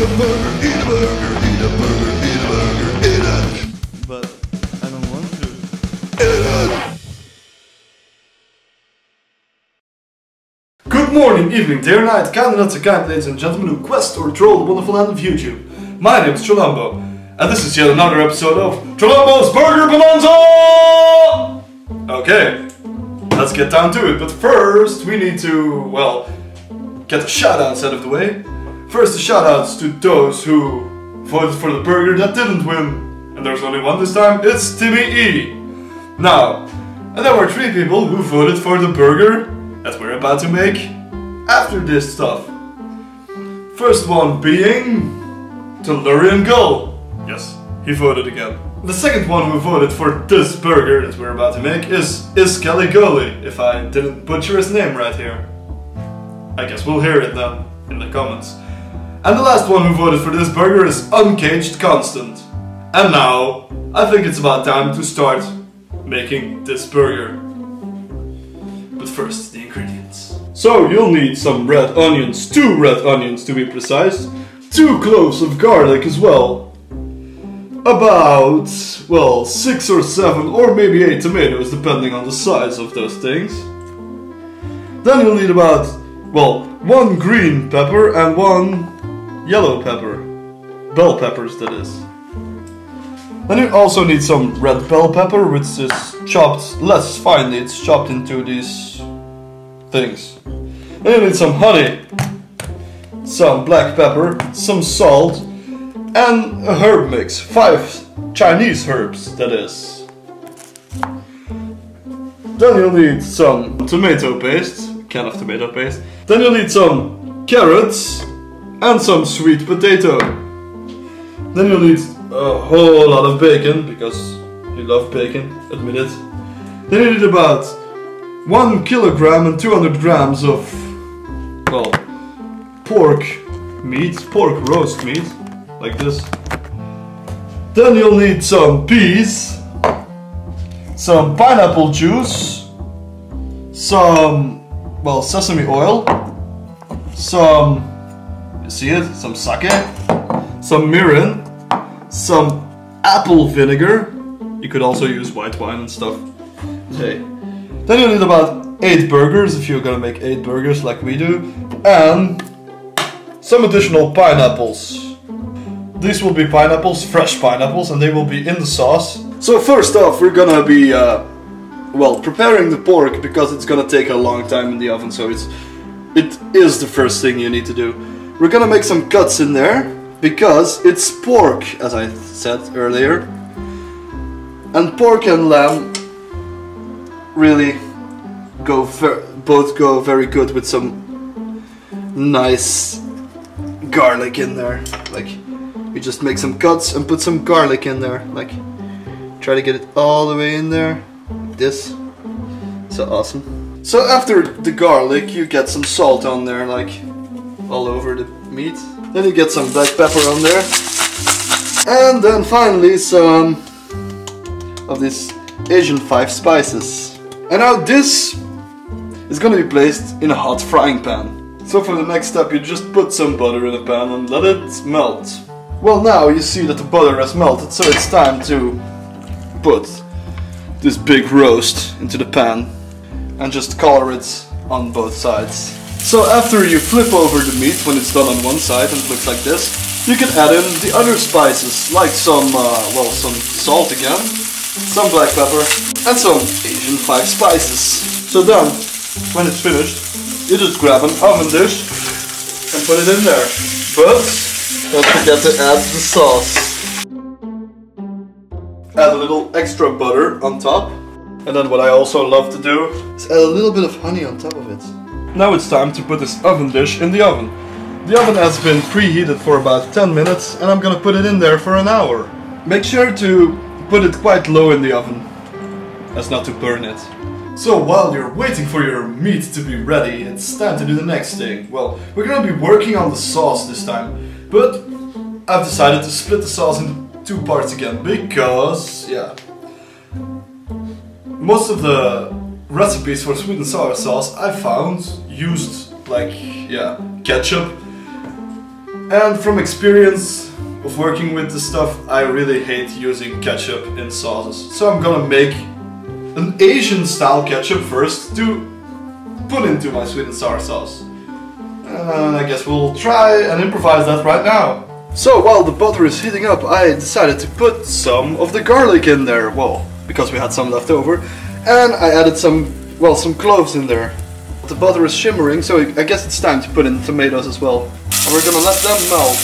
eat a burger, eat a burger, eat a burger, eat a burger, eat it. But I don't want to. Eat it. Good morning, evening, day or night, kind and not so kind, ladies and gentlemen who quest or troll the wonderful land of YouTube. My name is Trollumbo, and this is yet another episode of Trollumbo's Burger Bonanza! Okay, let's get down to it, but first we need to, well, get the shoutouts out of the way. First, the shoutouts to those who voted for the burger that didn't win, and there's only one this time, it's Timmy E. Now, and there were 3 people who voted for the burger that we're about to make after this stuff. First one being Tellurian Gull. Yes, he voted again. The second one who voted for this burger that we're about to make is Kelly Gully, if I didn't butcher his name right here. I guess we'll hear it then in the comments. And the last one who voted for this burger is Uncaged Constant. And now, I think it's about time to start making this burger. But first, the ingredients. So you'll need some red onions, 2 red onions to be precise, 2 cloves of garlic as well, about, well, 6 or 7 or maybe 8 tomatoes depending on the size of those things. Then you'll need about, well, 1 green pepper and 1 yellow pepper. Bell peppers, that is. Then you also need some red bell pepper, which is chopped less finely, it's chopped into these things. Then you need some honey, some black pepper, some salt, and a herb mix. 5 Chinese herbs, that is. Then you'll need some tomato paste, can of tomato paste. Then you'll need some carrots and some sweet potato. Then you'll need a whole lot of bacon, because you love bacon, admit it. Then you need about 1 kilogram and 200 grams of, well, pork roast meat, like this. Then you'll need some peas, some pineapple juice, some, well, sesame oil, some, you see it, some sake, some mirin, some apple vinegar. You could also use white wine and stuff. Hey. Then you'll need about 8 burgers if you're gonna make 8 burgers like we do, and some additional pineapples. These will be pineapples, fresh pineapples, and they will be in the sauce. So first off, we're gonna be, well, preparing the pork, because it's gonna take a long time in the oven, so it is the first thing you need to do. We're gonna make some cuts in there, because it's pork, as I said earlier. And pork and lamb really both go very good with some nice garlic in there. Like, we just make some cuts and put some garlic in there. Like, try to get it all the way in there, like this. So awesome. So after the garlic, you get some salt on there, like all over the meat. Then you get some black pepper on there. And then finally some of this Asian 5 spices. And now this is gonna be placed in a hot frying pan. So for the next step, you just put some butter in a pan and let it melt. Well, now you see that the butter has melted, so it's time to put this big roast into the pan and just color it on both sides. So after you flip over the meat when it's done on one side and it looks like this, you can add in the other spices, like some, well, some salt again, some black pepper, and some Asian 5 spices. So then, when it's finished, you just grab an oven dish and put it in there. But don't forget to add the sauce. Add a little extra butter on top. And then what I also love to do is add a little bit of honey on top of it. Now it's time to put this oven dish in the oven. The oven has been preheated for about 10 minutes and I'm gonna put it in there for an hour. Make sure to put it quite low in the oven, as not to burn it. So while you're waiting for your meat to be ready, it's time to do the next thing. Well, we're gonna be working on the sauce this time, but I've decided to split the sauce into 2 parts again, because, yeah, most of the recipes for sweet and sour sauce I found used, like, yeah, ketchup And from experience of working with this stuff, I really hate using ketchup in sauces. So I'm gonna make an Asian style ketchup first to put into my sweet and sour sauce. And I guess we'll try and improvise that right now. So while the butter is heating up, I decided to put some of the garlic in there. Well, because we had some left over. And I added some cloves in there. The butter is shimmering, so I guess it's time to put in tomatoes as well. And we're gonna let them melt.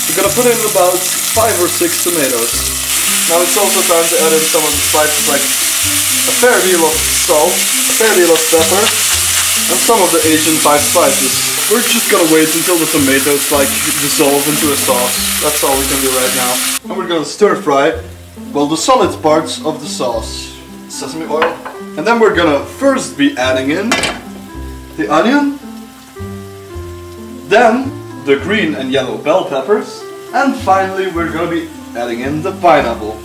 We're gonna put in about 5 or 6 tomatoes. Now it's also time to add in some of the spices, like a fair deal of salt, a fair deal of pepper, and some of the Asian 5 spices. We're just gonna wait until the tomatoes dissolve into a sauce. That's all we can do right now. And we're gonna stir fry, well, the solid parts of the sauce. Sesame oil. And then we're gonna first be adding in the onion, then the green and yellow bell peppers, and finally we're gonna be adding in the pineapple.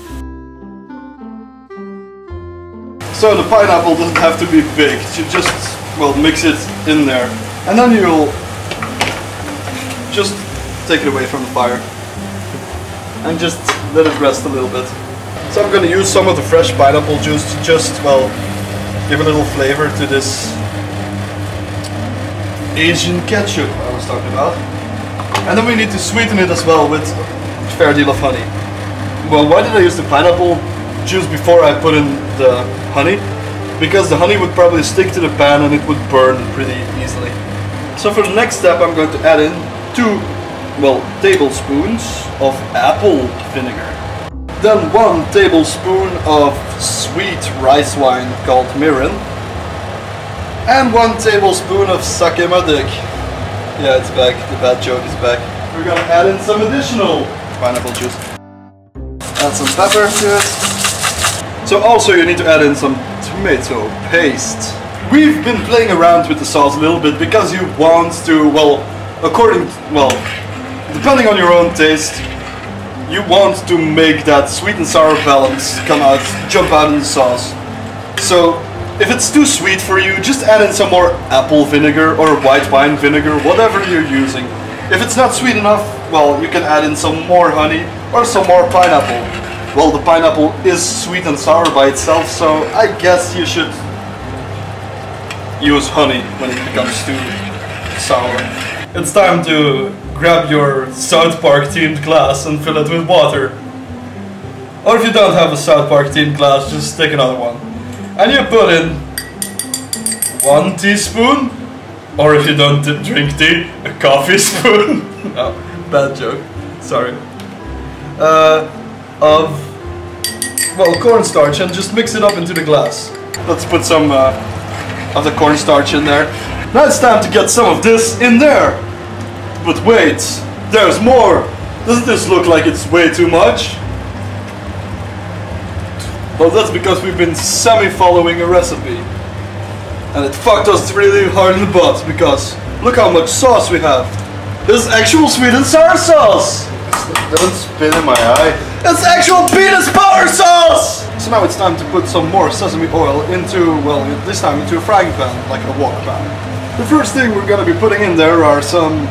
So the pineapple doesn't have to be big, you just, well, mix it in there. And then you'll just take it away from the fire and just let it rest a little bit. So I'm gonna use some of the fresh pineapple juice to just, well, give a little flavor to this Asian ketchup I was talking about. And then we need to sweeten it as well with a fair deal of honey. Well, why did I use the pineapple juice before I put in the honey? Because the honey would probably stick to the pan and it would burn pretty easily. So for the next step I'm going to add in 2, well, tablespoons of apple vinegar. Then 1 tablespoon of sweet rice wine called mirin. And 1 tablespoon of sake madik. Yeah, it's back, the bad joke is back. We're gonna add in some additional pineapple juice. Add some pepper to it. So also you need to add in some tomato paste. We've been playing around with the sauce a little bit because you want to, well, depending on your own taste, you want to make that sweet and sour balance jump out in the sauce. So if it's too sweet for you, just add in some more apple vinegar or white wine vinegar, whatever you're using. If it's not sweet enough, well, you can add in some more honey or some more pineapple. Well, the pineapple is sweet and sour by itself, so I guess you should use honey when it becomes too sour. It's time to grab your South Park themed glass and fill it with water. Or if you don't have a South Park themed glass, just take another one. And you put in 1 teaspoon, or if you don't drink tea, a coffee spoon. Oh, bad joke, sorry. Of, well, cornstarch, and just mix it up into the glass. Let's put some of the cornstarch in there. Now it's time to get some of this in there. But wait, there's more. Doesn't this look like it's way too much? Well, that's because we've been semi-following a recipe. And it fucked us really hard in the butt, because look how much sauce we have. This is actual sweet and sour sauce! Don't spit in my eye. It's actual penis power sauce! So now it's time to put some more sesame oil into, well, this time into a frying pan, like a wok pan. The first thing we're gonna be putting in there are some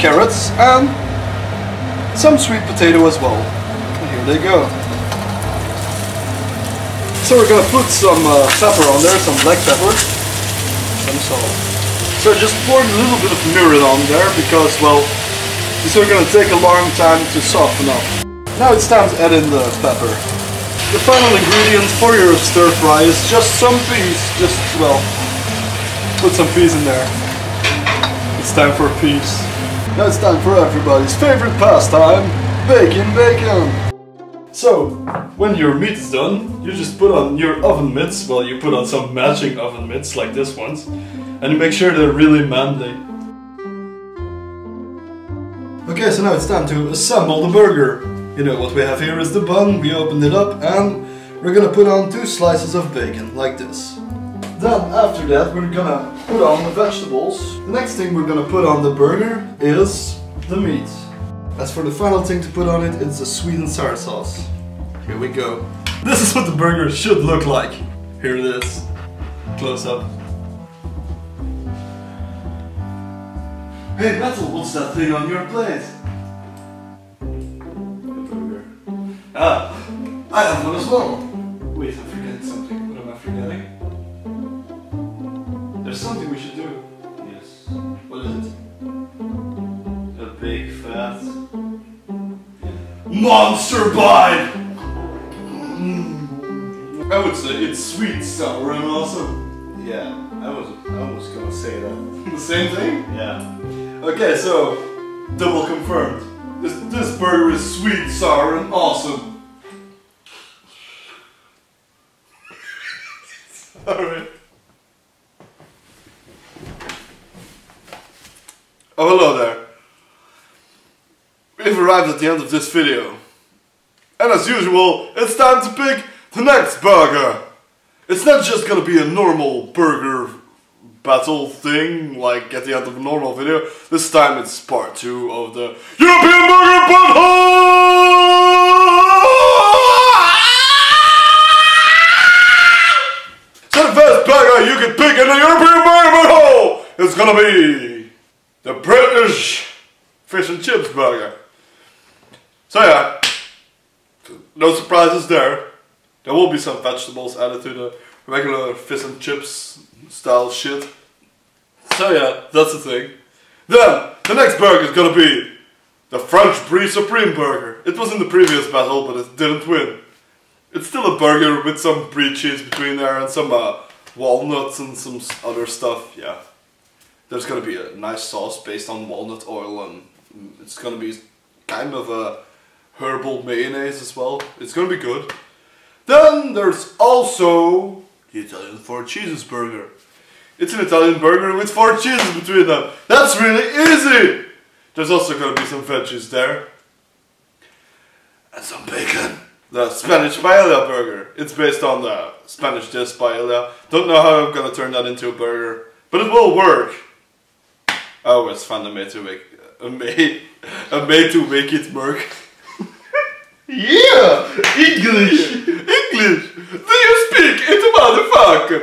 carrots and some sweet potato as well. And here they go. So we're gonna put some pepper on there, some black pepper, some salt. So just pour a little bit of mirin on there because, well, these are gonna take a long time to soften up. Now it's time to add in the pepper. The final ingredient for your stir fry is just some peas. Just, well, put some peas in there. It's time for peas. Now it's time for everybody's favorite pastime, bacon bacon. So, when your meat is done, you just put on your oven mitts. Well, you put on some matching oven mitts like this ones, and you make sure they're really manly. Okay, so now it's time to assemble the burger. You know what we have here is the bun. We opened it up and we're gonna put on 2 slices of bacon, like this. Then after that we're gonna put on the vegetables. The next thing we're gonna put on the burger is the meat. As for the final thing to put on it, it's the sweet and sour sauce. Here we go. This is what the burger should look like. Here it is. Close up. Hey Metal, what's that thing on your plate? Burger. Ah, I have one as well. Wait, I'm forgetting something. What am I forgetting? There's something we should do. Yes. What is it? A big fat Monster Bite! I would say it's sweet, sour, and awesome. Yeah, I was gonna say that. The same thing? Yeah. Okay, so double confirmed. This burger is sweet, sour, and awesome. Sorry. Oh, hello there. We've arrived at the end of this video. And as usual, it's time to pick the next burger. It's not just gonna be a normal burger battle thing, like at the end of a normal video. This time it's part 2 of the European Burger Butthole! So the first burger you can pick in the European Burger Butthole is gonna be the British fish and chips burger. So yeah, no surprises there. There will be some vegetables added to the regular fish and chips style shit. So yeah, that's the thing. Then, the next burger is gonna be the French Brie Supreme burger. It was in the previous battle, but it didn't win. It's still a burger with some brie cheese between there and some walnuts and some other stuff, yeah. There's gonna be a nice sauce based on walnut oil, and it's gonna be kind of a herbal mayonnaise as well. It's gonna be good. Then there's also the Italian 4 cheeses burger. It's an Italian burger with 4 cheeses between them. That's really easy! There's also gonna be some veggies there. And some bacon. The Spanish paella burger. It's based on the Spanish dish paella. Don't know how I'm gonna turn that into a burger, but it will work. I always find a way to make it work. Yeah! English! English! Do you speak it, motherfucker?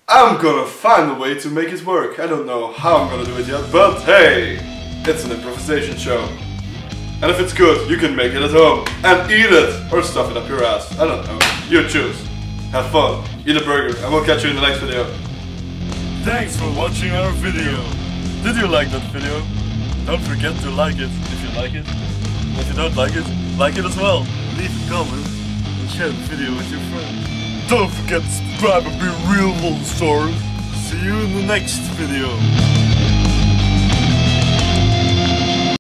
I'm gonna find a way to make it work. I don't know how I'm gonna do it yet, but hey! It's an improvisation show. And if it's good, you can make it at home and eat it! Or stuff it up your ass. I don't know. You choose. Have fun, eat a burger, and we'll catch you in the next video. Thanks for watching our video. Did you like that video? Don't forget to like it if you like it. If you don't like it as well. Leave a comment and share the video with your friends. Don't forget to subscribe and be real Lolzosaurus. See you in the next video.